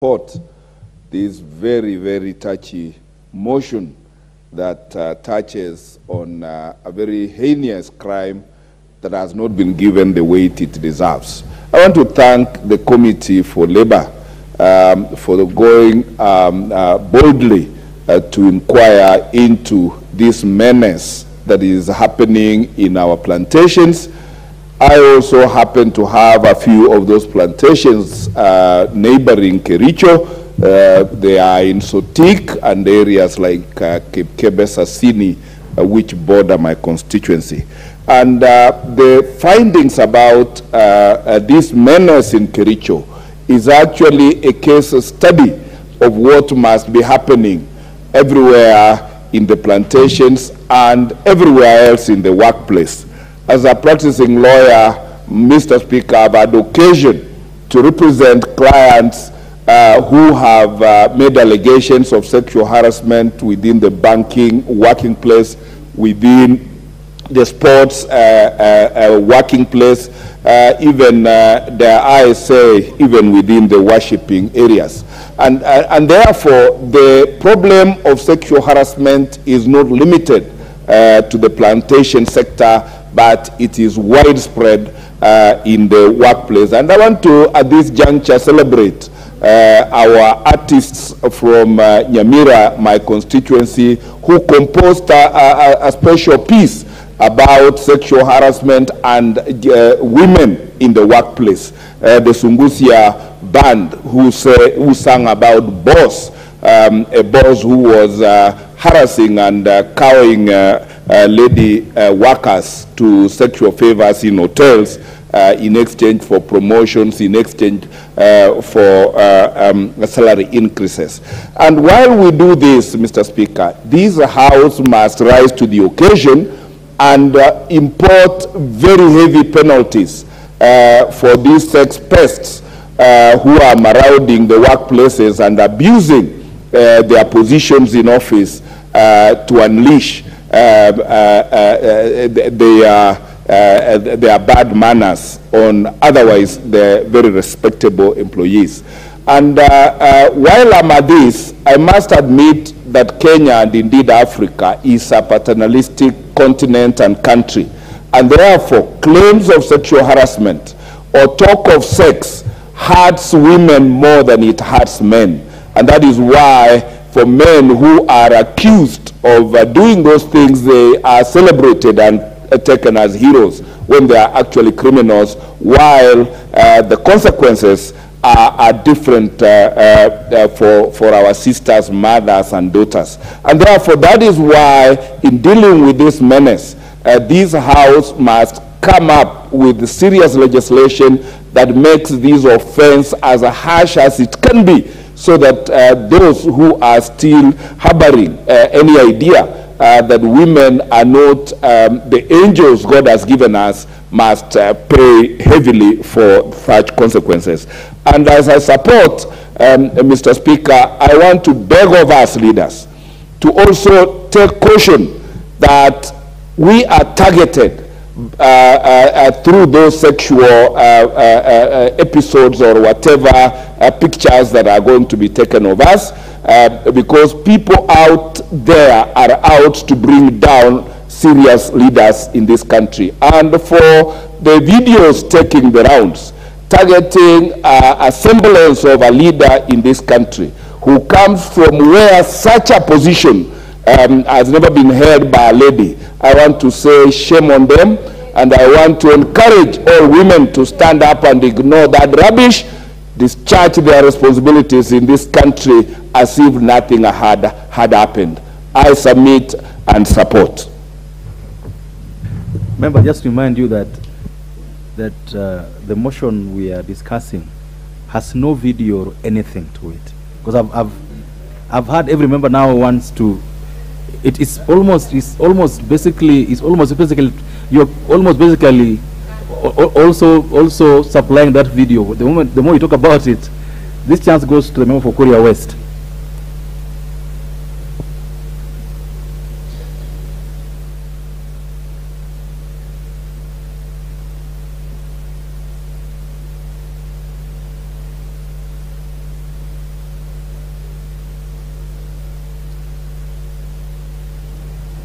support this very, very touchy motion that touches on a very heinous crime that has not been given the weight it deserves. I want to thank the Committee for Labor for going boldly to inquire into this menace that is happening in our plantations. I also happen to have a few of those plantations neighboring Kericho. They are in Sotik and areas like Kebesasini, which border my constituency. And the findings about this menace in Kericho is actually a case study of what must be happening everywhere in the plantations and everywhere else in the workplace. As a practicing lawyer, Mr. Speaker, I've had occasion to represent clients who have made allegations of sexual harassment within the banking working place, within the sports working place, even dare I say, even within the worshipping areas. And therefore, the problem of sexual harassment is not limited to the plantation sector, but it is widespread in the workplace. And I want to, at this juncture, celebrate our artists from Nyamira, my constituency, who composed a special piece about sexual harassment and women in the workplace. The Sungusia band who sang about boss, a boss who was harassing and cowing lady workers to sexual favors in hotels in exchange for promotions, in exchange for salary increases. And while we do this, Mr. Speaker, this House must rise to the occasion and import very heavy penalties for these sex pests who are marauding the workplaces and abusing their positions in office to unleash their bad manners on otherwise the very respectable employees. And while I'm at this, I must admit that Kenya and indeed Africa is a paternalistic continent and country, and therefore claims of sexual harassment or talk of sex hurts women more than it hurts men. And that is why for men who are accused of doing those things, they are celebrated and taken as heroes when they are actually criminals, while the consequences are different for our sisters, mothers, and daughters. And therefore, that is why in dealing with this menace, this House must come up with serious legislation that makes this offense as harsh as it can be, so that those who are still harboring any idea that women are not the angels God has given us must pay heavily for such consequences. And as I support Mr. Speaker, I want to beg of us leaders to also take caution that we are targeted through those sexual episodes or whatever pictures that are going to be taken of us, because people out there are out to bring down serious leaders in this country. And for the videos taking the rounds, targeting a semblance of a leader in this country who comes from where such a position has never been held by a lady, I want to say shame on them, and I want to encourage all women to stand up and ignore that rubbish, discharge their responsibilities in this country as if nothing had happened. I submit and support. Member, just remind you that the motion we are discussing has no video or anything to it, because I've had every member now wants to. It's almost basically you're almost basically also supplying that video. The more you talk about it, this chance goes to the member for Korea West.